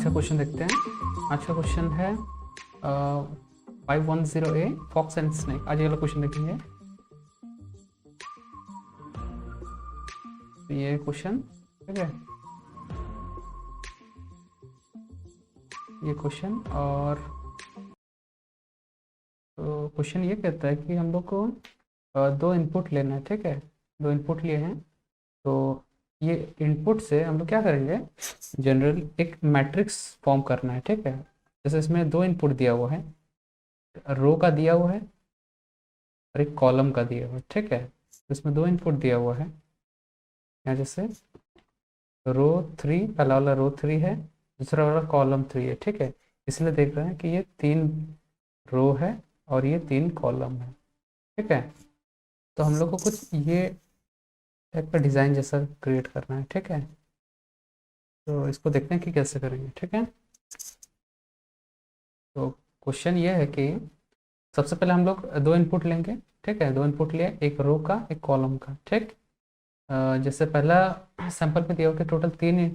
का क्वेश्चन देखते हैं। आज का क्वेश्चन है 510A फॉक्स एंड स्नेक। आज ये वाला क्वेश्चन देखेंगे। तो ये क्वेश्चन, ठीक है, ये क्वेश्चन। और तो क्वेश्चन ये कहता है कि हम लोग को दो इनपुट लेना है, ठीक है। दो इनपुट लिए हैं, तो ये इनपुट से हम लोग क्या करेंगे, जनरल एक मैट्रिक्स फॉर्म करना है, ठीक है। जैसे इसमें दो इनपुट दिया हुआ है, रो का दिया हुआ है और एक कॉलम का दिया हुआ है, ठीक है। तो इसमें दो इनपुट दिया हुआ है। यहाँ जैसे रो 3, पहला वाला रो 3 है, दूसरा वाला कॉलम 3 है, ठीक है। इसलिए देख रहे हैं कि ये 3 रो है और ये 3 कॉलम है, ठीक है। तो हम लोग को कुछ ये टाइप का डिज़ाइन जैसा क्रिएट करना है, ठीक है। तो इसको देखते हैं कि कैसे करेंगे, ठीक है। तो क्वेश्चन ये है कि सबसे पहले हम लोग दो इनपुट लेंगे, ठीक है। दो इनपुट लिए, एक रो का एक कॉलम का, ठीक। जैसे पहला सैंपल में दिया हुआ कि टोटल 3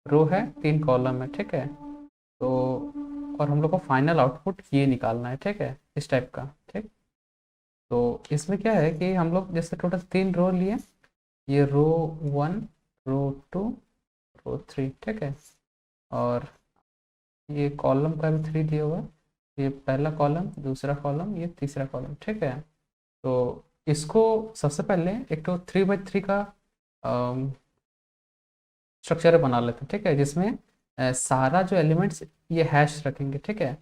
रो है 3 कॉलम है, ठीक है। तो और हम लोग को फाइनल आउटपुट ये निकालना है, ठीक है, इस टाइप का, ठीक। तो इसमें क्या है कि हम लोग जैसे टोटल 3 रो लिए, ये रो 1, रो 2, रो 3, ठीक है। और ये कॉलम का भी 3 दिया हुआ है, ये पहला कॉलम, दूसरा कॉलम, ये तीसरा कॉलम, ठीक है। तो इसको सबसे पहले एक तो 3x3 का स्ट्रक्चर बना लेते हैं, ठीक है, जिसमें सारा जो एलिमेंट्स ये हैश रखेंगे, ठीक है।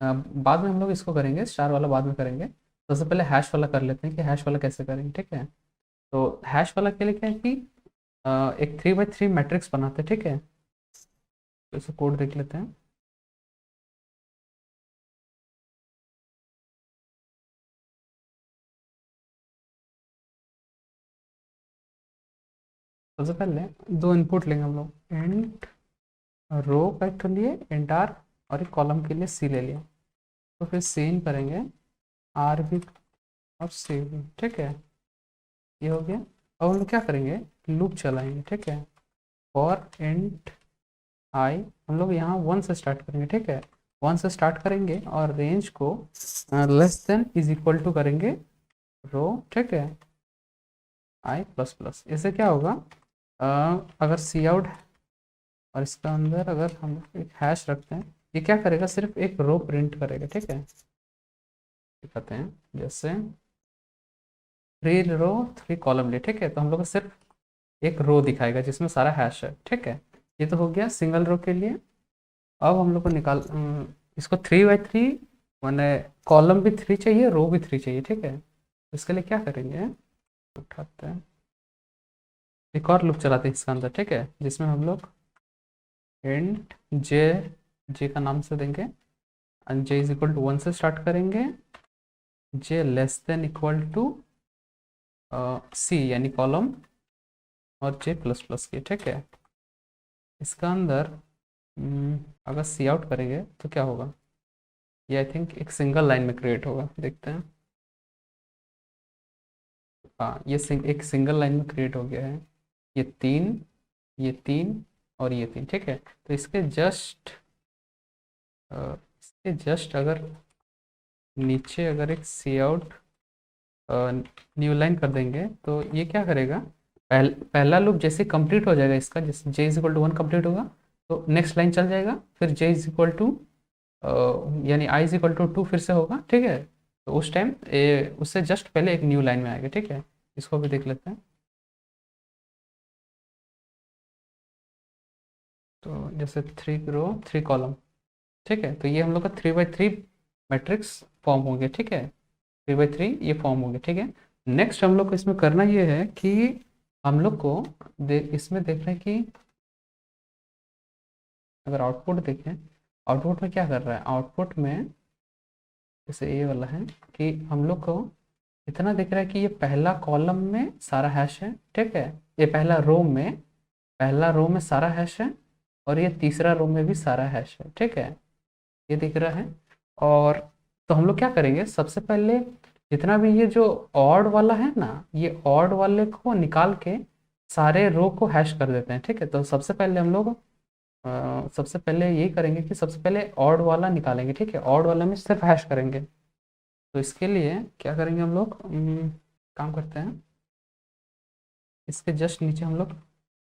बाद में हम लोग इसको करेंगे, स्टार वाला बाद में करेंगे। सबसे पहले हैश वाला कर लेते हैं कि हैश वाला कैसे करेंगे, ठीक है। तो हैश वाला के लिए क्या है कि एक 3x3 मैट्रिक्स बनाते हैं, ठीक है। तो इसको कोड देख लेते हैं। सबसे पहले दो इनपुट लेंगे हम लोग, इंट रो का एक तो लिए, इंट आर, और एक कॉलम के लिए सी ले लिया। तो फिर सेम करेंगे आर भी और सी भी, ठीक है। ये हो गया। अब हम लोग क्या करेंगे, लूप चलाएंगे, ठीक है। फॉर इंट आई, हम लोग यहाँ 1 से स्टार्ट करेंगे, ठीक है। 1 से स्टार्ट करेंगे और रेंज को less than is equal to करेंगे रो, ठीक है, आई प्लस प्लस। इससे क्या होगा, अगर सी आउट और इसका अंदर अगर हम एक हैश रखते हैं, ये क्या करेगा, सिर्फ एक रो प्रिंट करेगा, ठीक है। दिखाते हैं, जैसे 3 रो 3 कॉलम लिए, ठीक है। तो हम लोग को सिर्फ एक रो दिखाएगा जिसमें सारा हैश है, ठीक है। ये तो हो गया सिंगल रो के लिए। अब हम लोग को इसको 3x3 मैंने कॉलम भी 3 चाहिए, रो भी 3 चाहिए, ठीक है। इसके लिए क्या करेंगे, उठाते हैं एक और लूप चलाते हैं इसका अंदर, ठीक है, जिसमें हम लोग इंट जे, जे का नाम से देंगे, जे इज इक्वल टू 1 से स्टार्ट करेंगे, जे लेस देन इक्वल टू सी यानी कॉलम, और जे प्लस प्लस की, ठीक है। इसका अंदर अगर सी आउट करेंगे तो क्या होगा, ये आई थिंक एक सिंगल लाइन में क्रिएट होगा, देखते हैं। हाँ, ये एक सिंगल लाइन में क्रिएट हो गया है। ये 3, ये 3 और ये 3, ठीक है। तो इसके जस्ट अगर नीचे अगर एक सी आउट न्यू लाइन कर देंगे तो ये क्या करेगा, पहला लूप जैसे कंप्लीट हो जाएगा इसका, जैसे जे इज इक्वल टू 1 कंप्लीट होगा तो नेक्स्ट लाइन चल जाएगा, फिर जे इज इक्वल टू यानी आई इज इक्वल टू 2 फिर से होगा, ठीक है। तो उस टाइम उससे जस्ट पहले एक न्यू लाइन में आएगा, ठीक है। इसको भी देख लेते हैं। तो जैसे 3 रो 3 कॉलम, ठीक है। तो ये हम लोग का 3x3 मैट्रिक्स फॉर्म हो गया, ठीक है। 3x3 ये फॉर्म हो गया, ठीक है। नेक्स्ट हम लोग को इसमें करना ये है कि हम लोग को इसमें देख रहे हैं कि अगर आउटपुट देखें, आउटपुट में क्या कर रहा है, आउटपुट में जैसे ये वाला है कि हम लोग को इतना दिख रहा है कि ये पहला कॉलम में सारा हैश है, ठीक है। ये पहला रो में सारा हैश है, और ये तीसरा रो में भी सारा हैश है, ठीक है। ये दिख रहा है। और तो हम लोग क्या करेंगे, सबसे पहले जितना भी ये जो ऑड वाला है ना, ये ऑड वाले को निकाल के सारे रो को हैश कर देते हैं, ठीक है। तो सबसे पहले हम लोग सबसे पहले यही करेंगे कि सबसे पहले ऑड वाला निकालेंगे, ठीक है, ऑड वाला में सिर्फ हैश करेंगे। तो इसके लिए क्या करेंगे हम लोग, काम करते हैं, इसके जस्ट नीचे हम लोग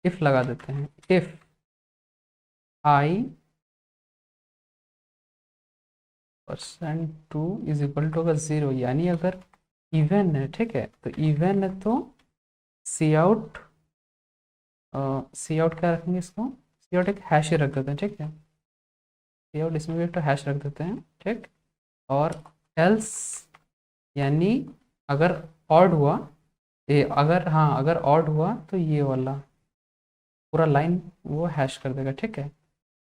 इफ लगा देते हैं। If I percent two is equal to अगर ज़ीरो, यानी अगर इवन है, ठीक है, तो इवन है तो सी आउट, सी आउट क्या रखेंगे इसको, सी आउट एक हैश ही रख देते हैं, ठीक है, सी आउट इसमें भी एक तो हैश रख देते हैं, ठीक। और एल्स यानी अगर ऑड हुआ, ये अगर, हाँ अगर ऑड हुआ तो ये वाला पूरा लाइन वो हैश कर देगा, ठीक है,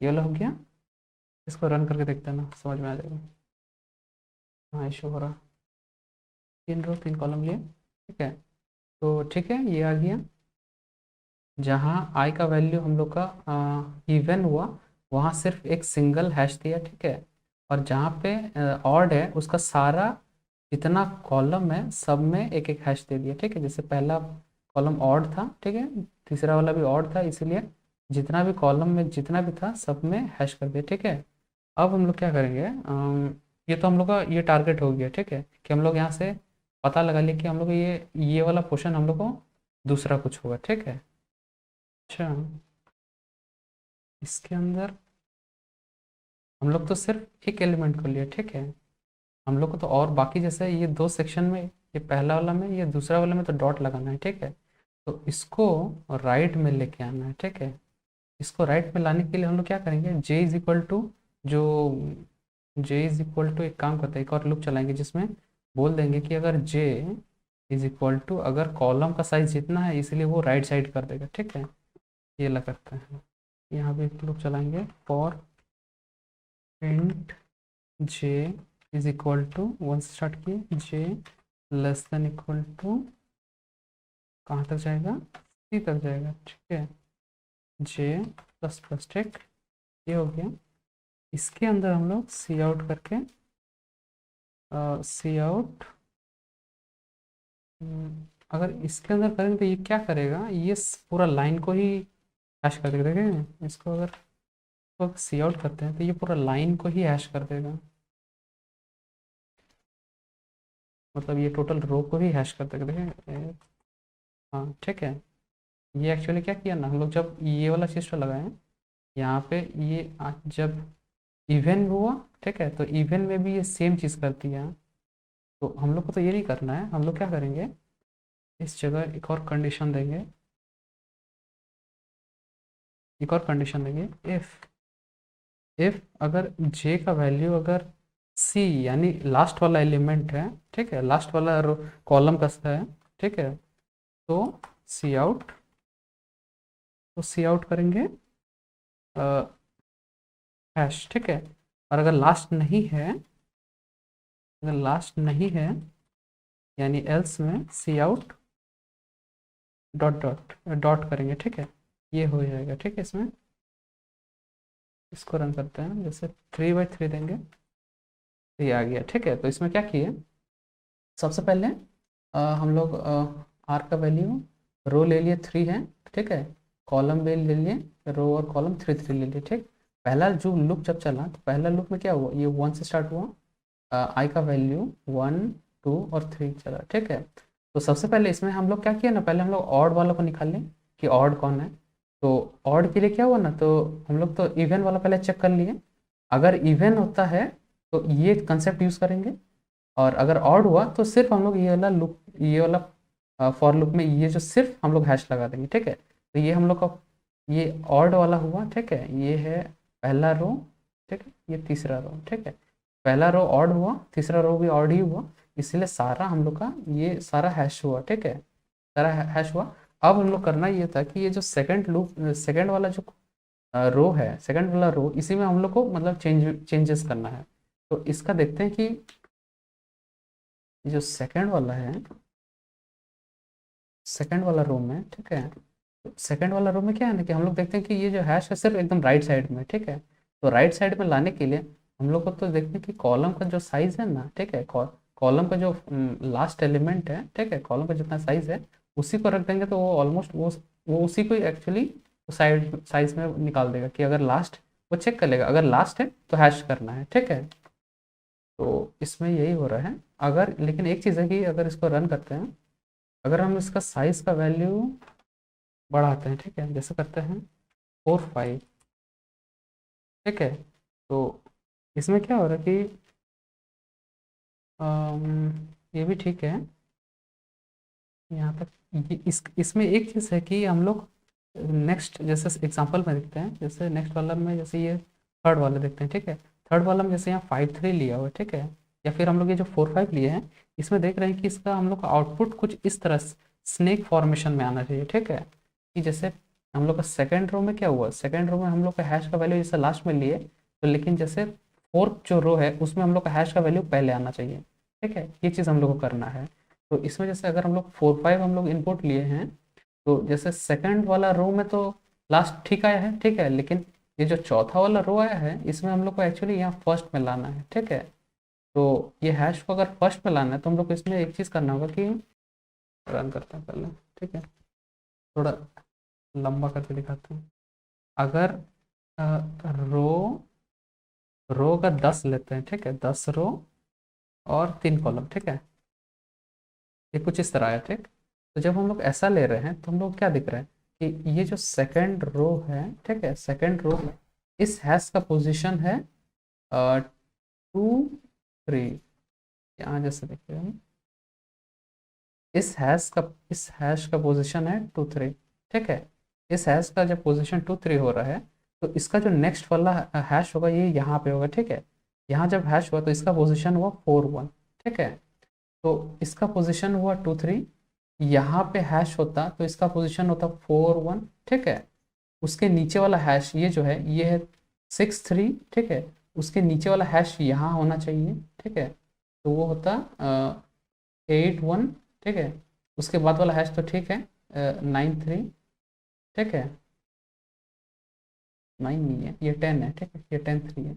ये वाला हो गया। इसको रन करके देखते हैं ना, समझ में आ जाएगा। हाँ इशू हो रहा, 3 रो 3 कॉलम लिए, ठीक है। तो ठीक है, ये आ गया। जहाँ आई का वैल्यू हम लोग का इवन हुआ, वहाँ सिर्फ एक सिंगल हैश दिया, ठीक है। और जहाँ पे ऑड है उसका सारा जितना कॉलम है सब में एक एक हैश दे दिया, ठीक है। जैसे पहला कॉलम ऑड था, ठीक है, तीसरा वाला भी ऑड था, इसीलिए जितना भी कॉलम में जितना भी था सब में हैश कर दिया, ठीक है। अब हम लोग क्या करेंगे, ये तो हम लोग का ये टारगेट हो गया, ठीक है, कि हम लोग यहाँ से पता लगा लिए कि हम लोग ये वाला पोर्शन हम लोग को दूसरा कुछ होगा, ठीक है। अच्छा, इसके अंदर हम लोग तो सिर्फ एक एलिमेंट को लिए, ठीक है। हम लोग को तो और बाकी जैसे ये 2 सेक्शन में, ये पहला वाला में ये दूसरा वाला में तो डॉट लगाना है, ठीक है। तो इसको राइट में लेके आना है, ठीक है। इसको राइट में लाने के लिए हम लोग क्या करेंगे, जे इज इक्वल टू, जो जे इज इक्वल टू, एक काम करते हैं, एक और लूप चलाएंगे जिसमें बोल देंगे कि अगर जे इज इक्वल टू, अगर कॉलम का साइज जितना है इसलिए वो राइट साइड कर देगा, ठीक है। ये लगा करते हैं, यहाँ पे एक लूप चलाएंगे, for print j is equal to, one से स्टार्ट किए, j less than equal to कहाँ तक जाएगा, सी तक जाएगा, ठीक है, जे प्लस प्लस, ठीक, ये हो गया। इसके अंदर हम लोग सी आउट करके, सी आउट, अगर इसके अंदर करेंगे तो ये क्या करेगा, ये पूरा लाइन को ही हैश कर देगा, देखें इसको, अगर तो सी आउट करते हैं तो ये पूरा लाइन को ही हैश कर देगा, मतलब ये टोटल रो को ही हैश कर देगा, देखें। हाँ ठीक है, ये एक्चुअली क्या किया ना हम लोग, जब ये वाला चीज़ तो लगाए यहाँ पे, ये जब इवन हुआ, ठीक है, तो इवन में भी ये सेम चीज़ करती है। तो हम लोग को तो ये नहीं करना है, हम लोग क्या करेंगे, इस जगह एक और कंडीशन देंगे, एक और कंडीशन देंगे, इफ अगर j का वैल्यू अगर c यानी लास्ट वाला एलिमेंट है, ठीक है, लास्ट वाला कॉलम का है, ठीक है, तो सी आउट, तो सी आउट करेंगे हैश, ठीक है। और अगर लास्ट नहीं है, अगर लास्ट नहीं है यानी एल्स में सी आउट डॉट डॉट डॉट करेंगे, ठीक है, ये हो जाएगा, ठीक है। इसमें इसको रन करते हैं, जैसे 3/3 देंगे तो ये आ गया, ठीक है। तो इसमें क्या किए, सबसे पहले हम लोग आर का वैल्यू रो ले लिए 3 है, ठीक है, कॉलम भी ले लिए, रो और कॉलम 3 ले लिए, ठीक। पहला जो लूप जब चला तो पहला लूप में क्या हुआ, ये 1 से स्टार्ट हुआ, आई का वैल्यू 1 2 और 3 चला, ठीक है। तो सबसे पहले इसमें हम लोग क्या किया ना, पहले हम लोग ऑड वाला को निकाल लें कि ऑड कौन है। तो ऑड के लिए क्या हुआ ना, तो हम लोग तो इवन वाला पहले चेक कर लिए, अगर इवन होता है तो ये कंसेप्ट यूज़ करेंगे, और अगर ऑड हुआ तो सिर्फ हम लोग ये वाला लूप, ये वाला फॉर लूप में ये जो सिर्फ हम लोग हैश लगा देंगे, ठीक है। तो ये हम लोग का ये ऑड वाला हुआ, ठीक है, ये है पहला रो, ठीक है, ये तीसरा रो, ठीक है, पहला रो ऑड हुआ, तीसरा रो भी ऑड ही हुआ, इसलिए सारा हम लोग का ये सारा हैश हुआ, ठीक है, सारा हैश हुआ। अब हम लोग करना ये था कि ये जो सेकंड लूप, सेकंड वाला जो रो है, सेकंड वाला रो, इसी में हम लोग को मतलब चेंजेस करना है। तो इसका देखते हैं कि जो सेकंड वाला है, सेकंड वाला रो में, ठीक है, तो सेकंड वाला रो में क्या है ना कि हम लोग देखते हैं कि ये जो हैश है सिर्फ एकदम राइट साइड में, ठीक है। तो राइट साइड में लाने के लिए हम लोग को तो देखते हैं कि कॉलम का जो साइज है ना, ठीक है, कॉलम का जो लास्ट एलिमेंट है, ठीक है, कॉलम का जितना साइज है उसी को रख देंगे, तो वो ऑलमोस्ट वो उसी को एक्चुअली तो साइज में निकाल देगा कि अगर लास्ट, वो चेक कर लेगा अगर लास्ट है तो हैश करना है, ठीक है। तो इसमें यही हो रहा है। अगर लेकिन एक चीज़ है कि अगर इसको रन करते हैं, अगर हम इसका साइज़ का वैल्यू बढ़ाते हैं, ठीक है, जैसे करते हैं 4 5, ठीक है, तो इसमें क्या हो रहा है कि ये भी ठीक है यहाँ तक। ये इसमें एक चीज़ है कि हम लोग नेक्स्ट जैसे एग्जांपल में देखते हैं, जैसे नेक्स्ट वाला में जैसे ये थर्ड वाला देखते हैं, ठीक है। थर्ड वाला में जैसे यहाँ 5 3 लिया हुआ है, ठीक है, या फिर हम लोग ये जो 4 5 लिए हैं, इसमें देख रहे हैं कि इसका हम लोग का आउटपुट कुछ इस तरह स्नेक फॉर्मेशन में आना चाहिए, ठीक है। कि जैसे हम लोग का सेकेंड रो में क्या हुआ, सेकेंड रो में हम लोग का हैश का वैल्यू जैसे लास्ट में लिए, तो लेकिन जैसे फोर्थ जो रो है उसमें हम लोग का हैश का वैल्यू पहले आना चाहिए, ठीक है। ये चीज़ हम लोग को करना है। तो इसमें जैसे अगर हम लोग 4 5 हम लोग इनपुट लिए हैं, तो जैसे सेकंड वाला रो में तो लास्ट ठीक आया है, ठीक है, लेकिन ये जो चौथा वाला रो आया है इसमें हम लोग को एक्चुअली यहाँ फर्स्ट में लाना है, ठीक है। तो ये हैश को अगर फर्स्ट में लाना है तो हम लोग को इसमें एक चीज़ करना होगा कि रन करते हैं पहले, ठीक है, थोड़ा लंबा करके दिखाते हैं। अगर रो रो का 10 लेते हैं, ठीक है, 10 रो और 3 कॉलम, ठीक है, ये कुछ इस तरह आया, ठीक। तो जब हम लोग ऐसा ले रहे हैं तो हम लोग क्या दिख रहा है कि ये जो सेकंड रो है, ठीक है, सेकंड रो में इस हैश का पोजीशन है 2 3, यहाँ जैसे देखते हैं इस हैश का पोजीशन है 2 3, ठीक है। इस हैश का जब पोजीशन 2 3 हो रहा है तो इसका जो नेक्स्ट वाला हैश होगा ये यहाँ पे होगा, ठीक है। यहाँ जब हैश हुआ तो इसका पोजीशन हुआ 4 1, ठीक है। तो इसका पोजीशन हुआ 2 3, यहाँ पे हैश होता तो इसका पोजीशन होता 4 1, ठीक है। उसके नीचे वाला हैश ये जो है ये है 6 3, ठीक है। उसके नीचे वाला हैश यहाँ होना चाहिए, ठीक है, तो वो होता 8 1, ठीक है। उसके बाद वाला हैश तो ठीक है 9 3, ठीक है, 9 नहीं है, ये 10 है, ठीक है, ये 10 3 है,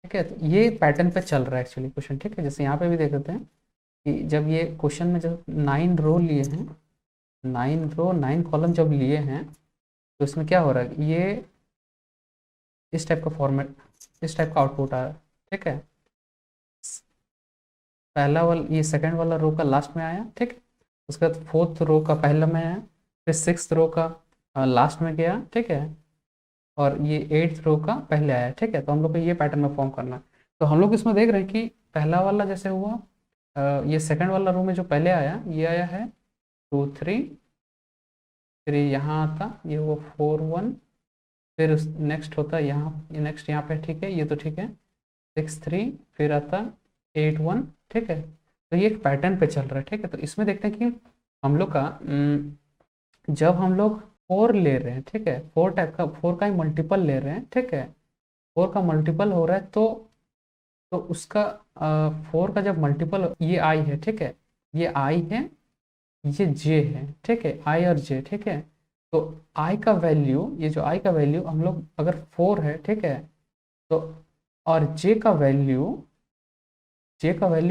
ठीक है। तो ये पैटर्न पे चल रहा है एक्चुअली क्वेश्चन, ठीक है। जैसे यहाँ पे भी देख लेते हैं कि जब ये क्वेश्चन में जब 9 रो लिए हैं, 9 रो 9 कॉलम जब लिए हैं, तो इसमें क्या हो रहा है, ये इस टाइप का फॉर्मेट, इस टाइप का आउटपुट आ रहा है, ठीक है। पहला वाला ये सेकंड वाला रो का लास्ट में आया, ठीक है। उसके बाद फोर्थ रो का पहला में आया, फिर सिक्स रो का लास्ट में गया, ठीक है, और ये एट्थ रो का पहले आया, ठीक है। तो हम लोग को ये पैटर्न में फॉर्म करना है। तो हम लोग इसमें देख रहे हैं कि पहला वाला जैसे हुआ ये सेकंड वाला रो में जो पहले आया ये आया है 2 3, फिर यहाँ आता ये हुआ 4 1, फिर नेक्स्ट होता यहाँ, नेक्स्ट यहाँ पे, ठीक है, ये तो ठीक है 6 3, फिर आता 8 1, ठीक है। तो ये एक पैटर्न पे चल रहा है, ठीक है। तो इसमें देखते हैं कि हम लोग का जब हम लोग 4 ले रहे हैं, ठीक है, 4 टाइप का 4 का ही मल्टीपल ले रहे हैं, ठीक है, 4 का मल्टीपल हो रहा है तो उसका 4 का जब मल्टीपल ये आई है, ठीक है, ये आई है, ये जे है, ठीक है, आई और जे, ठीक है। तो आई का वैल्यू, ये जो आई का वैल्यू हम लोग अगर 4 है, ठीक है, तो और जे का वैल्यू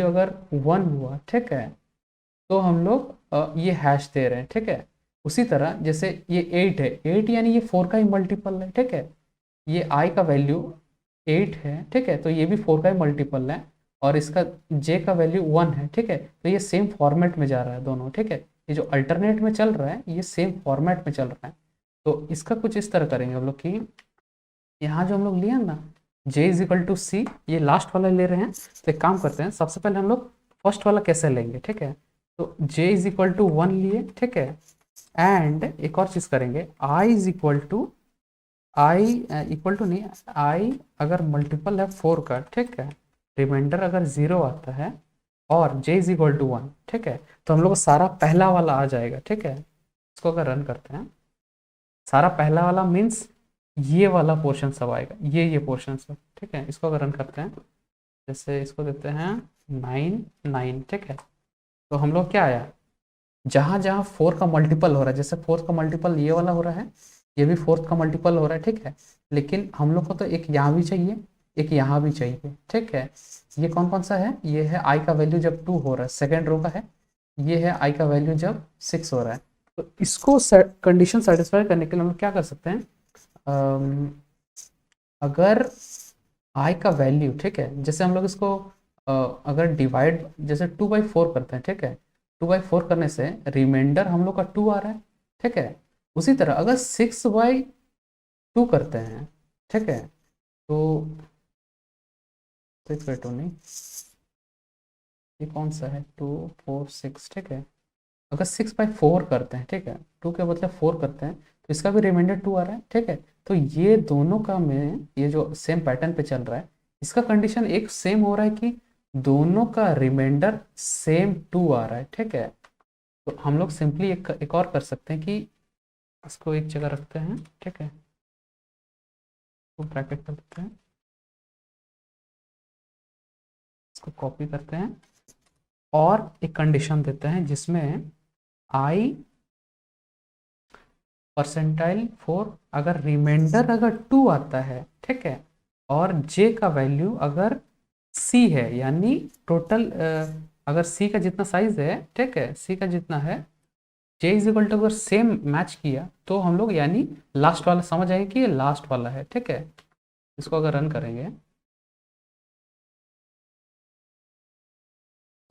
अगर 1 हुआ, ठीक है, तो हम लोग ये हैश दे रहे हैं, ठीक है। उसी तरह जैसे ये 8 है, 8 यानी ये 4 का ही मल्टीपल है, ठीक है। ये आई का वैल्यू 8 है, ठीक है, तो ये भी 4 का ही मल्टीपल है, और इसका जे का वैल्यू 1 है, ठीक है। तो ये सेम फॉर्मेट में जा रहा है दोनों, ठीक है। ये जो अल्टरनेट में चल रहा है ये सेम फॉर्मेट में चल रहा है। तो इसका कुछ इस तरह करेंगे हम लोग कि यहाँ जो हम लोग लिए ना j इज इक्वल टू सी, ये लास्ट वाला ले रहे हैं, तो एक काम करते हैं, सबसे पहले हम लोग फर्स्ट वाला कैसे लेंगे, ठीक है। तो j इज इक्वल टू 1 लिए, ठीक है, एंड एक और चीज़ करेंगे i इज इक्वल टू नहीं, i अगर मल्टीपल है 4 का, ठीक है, रिमाइंडर अगर 0 आता है और j इज इक्वल टू 1, ठीक है, तो हम लोग को सारा पहला वाला आ जाएगा, ठीक है। इसको अगर रन करते हैं, सारा पहला वाला मीन्स ये वाला पोर्शन सब आएगा, ये पोर्शन सब, ठीक है। इसको अगर रन करते हैं, जैसे इसको देते हैं 9 9, ठीक है, तो हम लोग क्या आया, जहाँ जहाँ 4 का मल्टीपल हो रहा है, जैसे 4 का मल्टीपल ये वाला हो रहा है, ये भी 4 का मल्टीपल हो रहा है, ठीक है, लेकिन हम लोग को तो एक यहाँ भी चाहिए, एक यहाँ भी चाहिए, ठीक है। ये कौन कौन सा है, ये है आई का वैल्यू जब 2 हो रहा है, सेकेंड रो का है, ये है आई का वैल्यू जब 6 हो रहा है, तो इसको कंडीशन सेटिस्फाई करने के लिए हम क्या कर सकते हैं, अगर आई का वैल्यू, ठीक है, जैसे हम लोग इसको अगर डिवाइड जैसे 2/4 करते हैं, ठीक है, 2/4 करने से रिमाइंडर हम लोग का 2 आ रहा है, ठीक है। उसी तरह अगर 6/2 करते हैं, ठीक है, तो 6/2 नहीं, ये कौन सा है, 2 4 6, ठीक है। अगर 6/4 करते हैं, ठीक है, 2 के बदले 4 करते हैं, तो इसका भी रिमाइंडर 2 आ रहा है, ठीक है। तो ये दोनों का में ये जो सेम पैटर्न पे चल रहा है, इसका कंडीशन एक सेम हो रहा है कि दोनों का रिमाइंडर सेम 2 आ रहा है, ठीक है। तो हम लोग सिंपली एक और कर सकते हैं कि इसको एक जगह रखते हैं, ठीक है, तो ब्रैकेट कर देते हैं, इसको कॉपी करते हैं और एक कंडीशन देते हैं जिसमें आई परसेंटाइल 4 अगर रिमाइंडर अगर 2 आता है, ठीक है, और जे का वैल्यू अगर सी है, यानी टोटल अगर सी का जितना साइज है, ठीक है, सी का जितना है, जे इज इक्वल टू अगर सेम मैच किया, तो हम लोग यानी लास्ट वाला समझ आएंगे कि ये लास्ट वाला है, ठीक है। इसको अगर रन करेंगे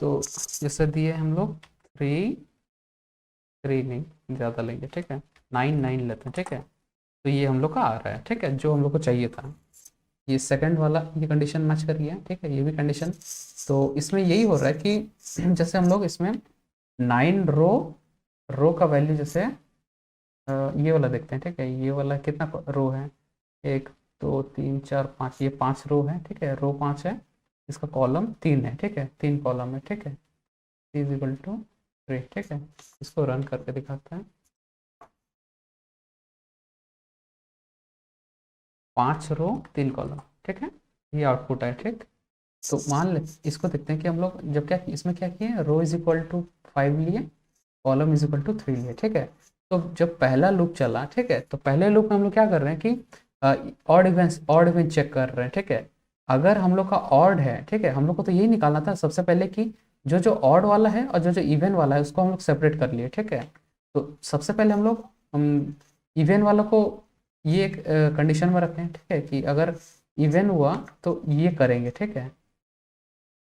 तो जैसे दिए हम लोग 3 नहीं, ज़्यादा लेंगे, ठीक है, 9 लेते हैं, ठीक है। तो ये हम लोग का आ रहा है, ठीक है, जो हम लोग को चाहिए था। ये सेकंड वाला ये कंडीशन मैच कर गया, ठीक है, ये भी कंडीशन। तो इसमें यही हो रहा है कि जैसे हम लोग इसमें 9 रो का वैल्यू जैसे ये वाला देखते हैं, ठीक है, ये वाला कितना रो है, 1 2 3 4 5, ये 5 रो है, ठीक है, रो 5 है, इसका कॉलम 3 है, ठीक है, 3 कॉलम है, ठीक है, इज इक्वल टू 3, ठीक है। इसको रन करके दिखाते हैं, 5 रो 3 कॉलम, ठीक है, ये आउटपुट है, ठीक। तो मान ले इसको देखते हैं कि हम लोग जब क्या इसमें क्या किए, रो इज इक्वल टू 5 लिए, कॉलम इज इक्वल टू 3 लिए, ठीक है। तो जब पहला लूप चला, ठीक है, तो पहले लूप में हम लोग क्या कर रहे हैं कि ऑड इवन चेक कर रहे हैं, ठीक है। अगर हम लोग का ऑड है, ठीक है, हम लोग को तो यही निकालना था सबसे पहले कि जो जो ऑड वाला है और जो जो इवन वाला है उसको हम लोग सेपरेट कर लिए, ठीक है। तो सबसे पहले हम लोग इवन वालों को ये एक कंडीशन में रखें, ठीक है, कि अगर इवन हुआ तो ये करेंगे, ठीक है,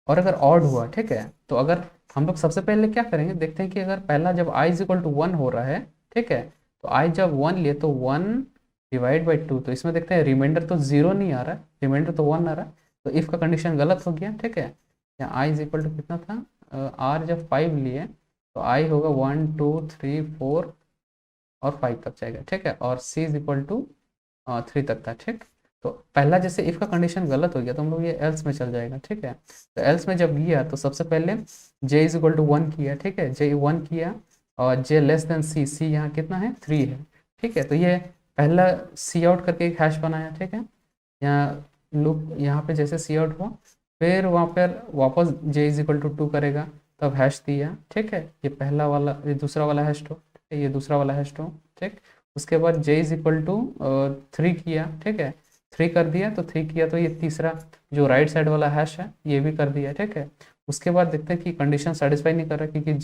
और अगर ऑड हुआ, ठीक है, तो अगर हम लोग सबसे पहले क्या करेंगे, देखते हैं कि अगर पहला जब i इज इक्वल टू 1 हो रहा है, ठीक है, तो i जब 1 लिए तो 1/2, तो इसमें देखते हैं रिमाइंडर तो 0 नहीं आ रहा है, रिमाइंडर तो 1 आ रहा है, तो इफ का कंडीशन गलत हो गया, ठीक है। यहाँ i इज इक्वल टू कितना था, r जब 5 लिए तो i होगा 1 2 3 4 और 5 तक जाएगा, ठीक है, और c इज इक्वल टू 3 तक था, ठीक। तो पहला जैसे इफ का कंडीशन गलत हो गया तो हम लोग ये एल्स में चल जाएगा, ठीक है। तो एल्स में जब गया तो सबसे पहले j इज इक्वल टू 1 किया, ठीक है, j 1 किया और j less than c, c यहाँ कितना है 3 है, ठीक है। तो ये पहला सी आउट करके एक हैश बनाया, ठीक है, यहाँ लूप यहाँ पे जैसे सी आउट हुआ, फिर वहाँ पर वापस j इज इक्वल टू 2 करेगा, तब हैश दिया, ठीक है, ये पहला वाला, ये दूसरा वाला हैश हो, ये दूसरा वाला हैश हो, ठीक। उसके बाद j इज इक्वल टू 3 किया, ठीक है, 3 कर दिया, तो 3 किया तो ये तीसरा जो राइट साइड वाला हैश है ये भी कर दिया, ठीक है। उसके बाद देखते हैं कि कंडीशन सेटिस्फाई नहीं कर रहा, क्योंकि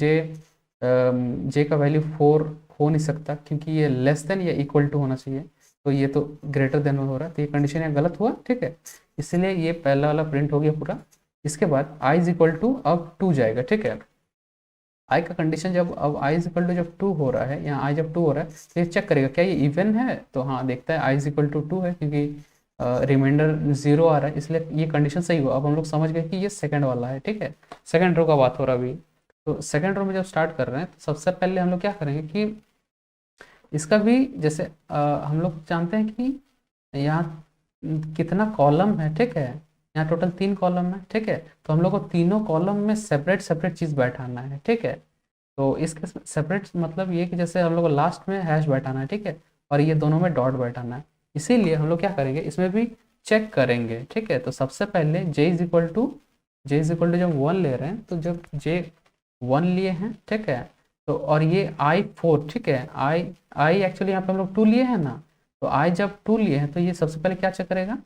जे का वैल्यू 4 हो नहीं सकता, क्योंकि ये लेस देन या इक्वल टू होना चाहिए, तो ये तो ग्रेटर देन में हो रहा है, तो ये कंडीशन यहाँ गलत हुआ, ठीक है, इसलिए ये पहला वाला प्रिंट हो गया पूरा। इसके बाद i इज इक्वल टू अब 2 जाएगा, ठीक है। आई का कंडीशन जब अब आई इज इक्वल टू जब 2 हो रहा है, यहाँ आई जब 2 हो रहा है तो ये चेक करेगा क्या ये इवन है, तो हाँ देखता है आई इज इक्वल टू 2 है, क्योंकि रिमाइंडर 0 आ रहा है, इसलिए ये कंडीशन सही हुआ। अब हम लोग समझ गए कि ये सेकंड वाला है, ठीक है, सेकंड रो का बात हो रहा है अभी। तो सेकंड रो में जब स्टार्ट कर रहे हैं तो सबसे पहले हम लोग क्या करेंगे कि इसका भी जैसे हम लोग जानते हैं कि यहाँ कितना कॉलम है, ठीक है, यहाँ टोटल 3 कॉलम है, ठीक है। तो हम लोग को तीनों कॉलम में सेपरेट सेपरेट चीज़ बैठाना है, ठीक है। तो इसके सेपरेट मतलब ये कि जैसे हम लोग को लास्ट में हैश बैठाना है, ठीक है, और ये दोनों में डॉट बैठाना है। इसीलिए हम लोग क्या करेंगे, इसमें भी चेक करेंगे, ठीक है। तो सबसे पहले j इज इक्वल टू जब 1 ले रहे हैं, तो जब j 1 लिए हैं, ठीक है, तो और ये i 4, ठीक है, i एक्चुअली यहाँ पे हम लोग 2 लिए हैं ना, तो i जब 2 लिए हैं तो ये सबसे पहले क्या चेक करेगा,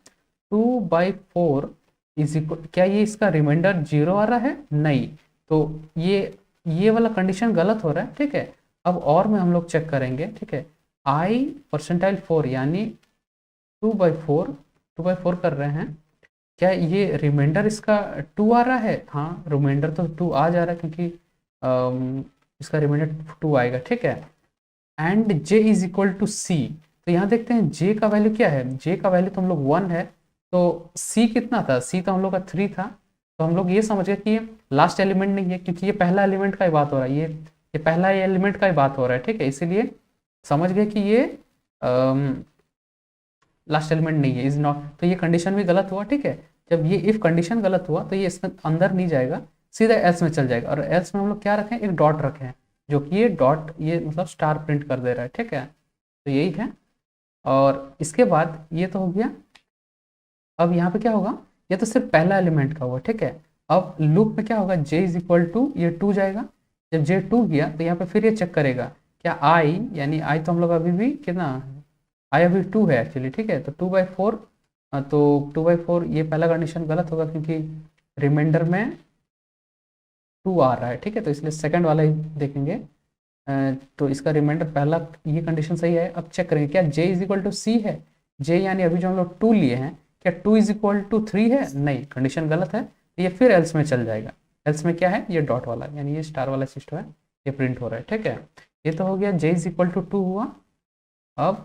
2/4 इज इक्वल, क्या ये इसका रिमाइंडर 0 आ रहा है, नहीं, तो ये वाला कंडीशन गलत हो रहा है, ठीक है। अब और में हम लोग चेक करेंगे, ठीक है, आई परसेंटाइल 4 यानी 2/4 कर रहे हैं, क्या ये रिमाइंडर इसका 2 आ रहा है? हाँ, रिमाइंडर तो 2 आ जा रहा है क्योंकि इसका रिमाइंडर 2 आएगा, ठीक है। And j is equal to C, तो यहाँ देखते हैं j का वैल्यू क्या है, j का वैल्यू तो हम लोग 1 है, तो c कितना था, c तो हम लोग का 3 था, तो हम लोग ये समझ गए कि ये लास्ट एलिमेंट नहीं है क्योंकि ये पहला एलिमेंट का ही बात हो रहा है, ये पहला एलिमेंट का ही बात हो रहा है, ठीक है, इसीलिए समझ गए कि ये लास्ट एलिमेंट नहीं है, इज नॉट, तो ये कंडीशन भी गलत हुआ, ठीक है। जब ये इफ कंडीशन गलत हुआ तो ये इसमें अंदर नहीं जाएगा, सीधा एल्स में चल जाएगा, और एल्स में हम लोग क्या रखें, एक डॉट रखे हैं, जो कि ये डॉट ये मतलब स्टार प्रिंट कर दे रहा है, ठीक है, तो यही है। और इसके बाद ये तो हो गया, अब यहाँ पे क्या होगा, ये तो सिर्फ पहला एलिमेंट का हुआ, ठीक है। अब लूप में क्या होगा, j इज इक्वल टू ये 2 जाएगा, जब j 2 गया तो यहाँ पे फिर ये चेक करेगा क्या i, यानी i तो हम लोग अभी भी कितना, i अभी 2 है एक्चुअली, ठीक है, तो 2/4, तो 2/4 ये पहला कंडीशन गलत होगा क्योंकि रिमाइंडर में 2 आ रहा है, ठीक है, तो इसलिए सेकंड वाला ही देखेंगे। तो इसका रिमाइंडर पहला ये कंडीशन सही है। अब चेक करेंगे क्या j इज इक्वल टू सी है, j यानी अभी जो हम लोग 2 लिए हैं, क्या 2 इज इक्वल टू 3 है? नहीं, कंडीशन गलत है, तो ये फिर एल्स में चल जाएगा। एल्स में क्या है, ये डॉट वाला यानी ये स्टार वाला सिस्टम है, ये प्रिंट हो रहा है, ठीक है। ये तो हो गया j इज इक्वल टू 2 हुआ। अब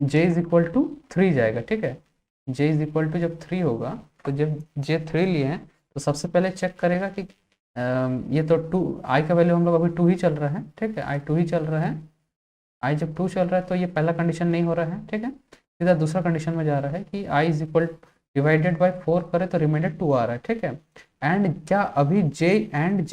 j इज इक्वल टू 3 जाएगा, ठीक है, j इज इक्वल टू जब 3 होगा, तो जब j 3 लिए हैं तो सबसे पहले चेक करेगा कि ये तो 2 i का वैल्यू हम लोग अभी 2 ही चल रहा है, ठीक है, i 2 ही चल रहा है, i जब 2 चल रहा है तो ये पहला कंडीशन नहीं हो रहा है, ठीक है, सीधा दूसरा कंडीशन में जा रहा है कि i is equal divided by 4 करे तो रिमाइंडर 2 आ रहा है, ठीक है। एंड क्या अभी j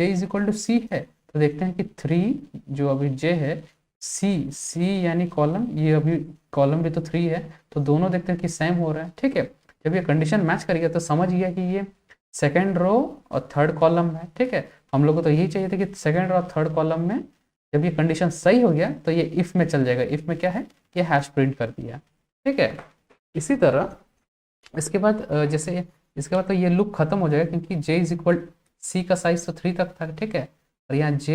इज इक्वल टू सी है, तो देखते हैं कि 3 जो अभी j है, सी यानी कॉलम, ये अभी कॉलम भी तो 3 है, तो दोनों देखते हैं कि सेम हो रहा है, ठीक है। जब ये कंडीशन मैच करेगा तो समझ गया कि ये सेकेंड रो और थर्ड कॉलम है, ठीक है। हम लोग को तो यही चाहिए था कि सेकेंड रो और थर्ड कॉलम में जब ये कंडीशन सही हो गया तो ये इफ में चल जाएगा, इफ में क्या है, ये हैश प्रिंट कर दिया, ठीक है। इसी तरह इसके बाद जैसे इसके बाद तो ये लूप खत्म हो जाएगा क्योंकि j इज इक्वल सी का साइज तो 3 तक था, ठीक है, और यहाँ j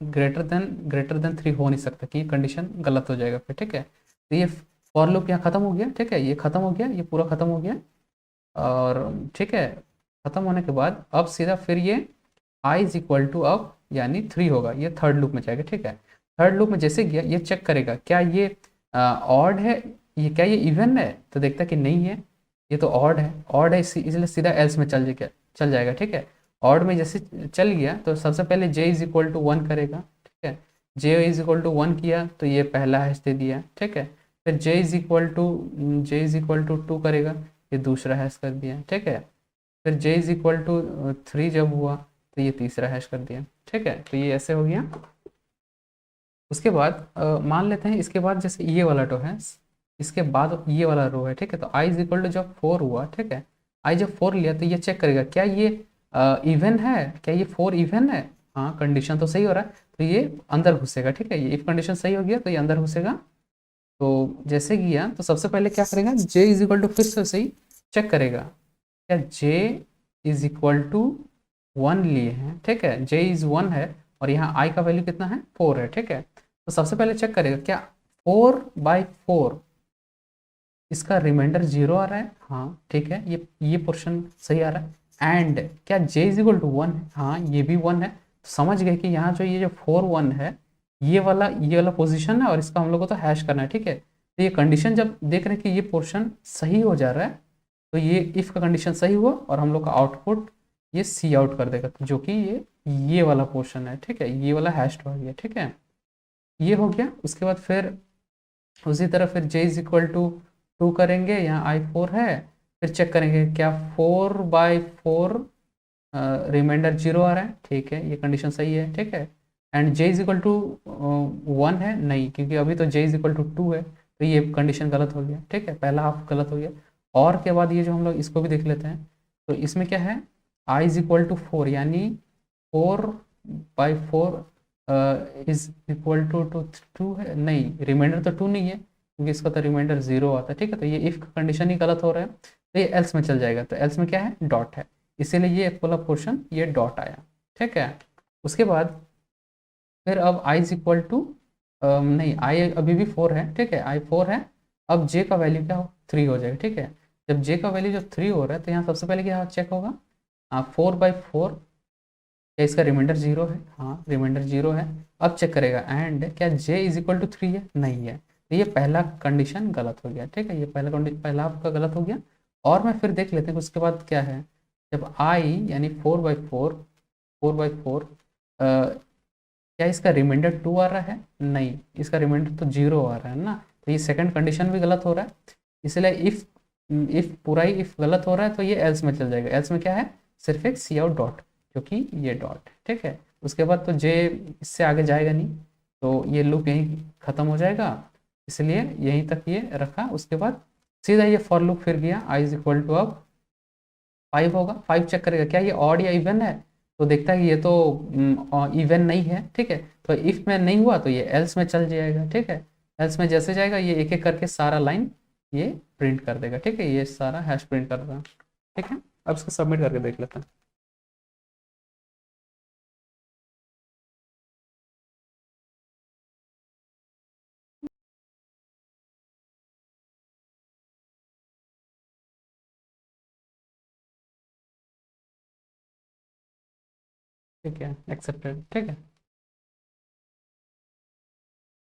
ग्रेटर देन 3 हो नहीं सकता कि कंडीशन गलत हो जाएगा फिर, ठीक है। तो ये फॉर लूप यहाँ खत्म हो गया, ठीक है, ये खत्म हो गया, ये पूरा खत्म हो गया, और ठीक है, खत्म होने के बाद अब सीधा फिर ये i इज इक्वल टू अब यानी 3 होगा, ये थर्ड लूप में जाएगा, ठीक है। थर्ड लूप में जैसे गया ये चेक करेगा क्या ये ऑड है, ये क्या ये इवन है, तो देखता कि नहीं है, ये तो ऑड है इसलिए सीधा एल्स में चल जाएगा, ठीक है। ऑड में जैसे चल गया तो सबसे पहले j इज इक्वल टू 1 करेगा, ठीक है, j इज इक्वल टू 1 किया तो ये पहला हैश दे दिया, ठीक है। फिर j इज इक्वल टू 2 करेगा, ये दूसरा हैश कर दिया, ठीक है। फिर j इज इक्वल टू 3 जब हुआ तो ये तीसरा हैश कर दिया, ठीक है, तो ये ऐसे हो गया। उसके बाद मान लेते हैं इसके बाद जैसे ये वाला रो है, इसके बाद ये वाला रो है, ठीक है, तो i इज इक्वल टू जब 4 हुआ, ठीक है, i जब 4 लिया तो ये चेक करेगा क्या ये इवन है, क्या ये 4 इवन है, हाँ कंडीशन तो सही हो रहा है, तो ये अंदर घुसेगा, ठीक है, ये इफ कंडीशन सही हो गया तो ये अंदर घुसेगा। तो जैसे गया तो सबसे पहले क्या करेगा, j इज इक्वल टू फिर से सही चेक करेगा क्या j इज इक्वल टू 1 लिए हैं, ठीक है, j इज 1 है और यहाँ i का वैल्यू कितना है, 4 है, ठीक है। तो सबसे पहले चेक करेगा क्या 4/4 इसका रिमाइंडर 0 आ रहा है, हाँ ठीक है, ये पोर्शन सही आ रहा है। एंड क्या j इज इक्वल टू 1 है, हाँ ये भी 1 है, तो समझ गए कि यहाँ जो ये जो 4 1 है ये वाला पोजीशन है और इसका हम लोग को तो हैश करना है, ठीक है। तो ये कंडीशन जब देख रहे हैं कि ये पोर्शन सही हो जा रहा है तो ये इफ का कंडीशन सही हुआ और हम लोग का आउटपुट ये सी आउट कर देगा, जो कि ये वाला पोर्शन है, ठीक है, ये वाला हैश हो गया, ठीक है, ये हो गया। उसके बाद फिर उसी तरह फिर j इज इक्वल टू 2 करेंगे, यहाँ i 4 है, फिर चेक करेंगे क्या 4/4 रिमाइंडर 0 आ रहा है, ठीक है, ये कंडीशन सही है, ठीक है। And j is equal to 1 है, नहीं क्योंकि अभी तो j इज इक्वल टू 2 है, तो ये कंडीशन गलत हो गया, ठीक है, पहला हाफ गलत हो गया। और के बाद ये जो हम लोग इसको भी देख लेते हैं, तो इसमें क्या है i इज इक्वल टू 4 यानी 4/4 इज इक्वल टू 2 है, नहीं रिमाइंडर तो 2 नहीं है क्योंकि इसका तो रिमाइंडर 0 आता है, ठीक है, तो ये इफ का कंडीशन ही गलत हो रहा है, तो ये एल्स में चल जाएगा, तो एल्स में क्या है, डॉट है, इसीलिए ये वाला पोर्शन ये डॉट आया, ठीक है। उसके बाद फिर अब i इज इक्वल टू, नहीं i अभी भी 4 है, ठीक है, i 4 है। अब j का वैल्यू क्या हो, 3 हो जाएगा, ठीक है। जब j का वैल्यू जब 3 हो रहा है तो यहाँ सबसे पहले क्या चेक होगा, 4/4, क्या इसका रिमाइंडर 0 है, हाँ रिमाइंडर 0 है। अब चेक करेगा एंड क्या j इज इक्वल टू 3 है, नहीं है, तो ये पहला कंडीशन गलत हो गया, ठीक है, ये पहला कंडीशन पहला आपका गलत हो गया। और मैं फिर देख लेते हैं उसके बाद क्या है। जब i यानी 4/4, 4/4, क्या इसका रिमाइंडर 2 आ रहा है, नहीं, इसका रिमाइंडर तो 0 आ रहा है ना, तो ये सेकंड कंडीशन भी गलत हो रहा है। इसलिए इफ पूरा ही इफ गलत हो रहा है तो ये एल्स में चल जाएगा। एल्स में क्या है, सिर्फ एक सी आउट डॉट, क्योंकि ये डॉट, ठीक है। उसके बाद तो जे इससे आगे जाएगा नहीं, तो ये लूप यहीं ख़त्म हो जाएगा, इसलिए यहीं तक ये रखा। उसके बाद सीधा ये फॉर लूप फिर गया, आई इज इक्वल टू अब 5 होगा। 5 चेक करेगा क्या ये ऑड या इवन है, तो देखता है कि ये तो इवन नहीं है, ठीक है। तो इफ में नहीं हुआ तो ये एल्स में चल जाएगा, ठीक है। एल्स में जैसे जाएगा ये एक एक करके सारा लाइन ये प्रिंट कर देगा, ठीक है, ये सारा हैश प्रिंट कर रहा है, ठीक है। अब इसको सबमिट करके देख लेते हैं। ठीक है, एक्सेप्टेड, ठीक है।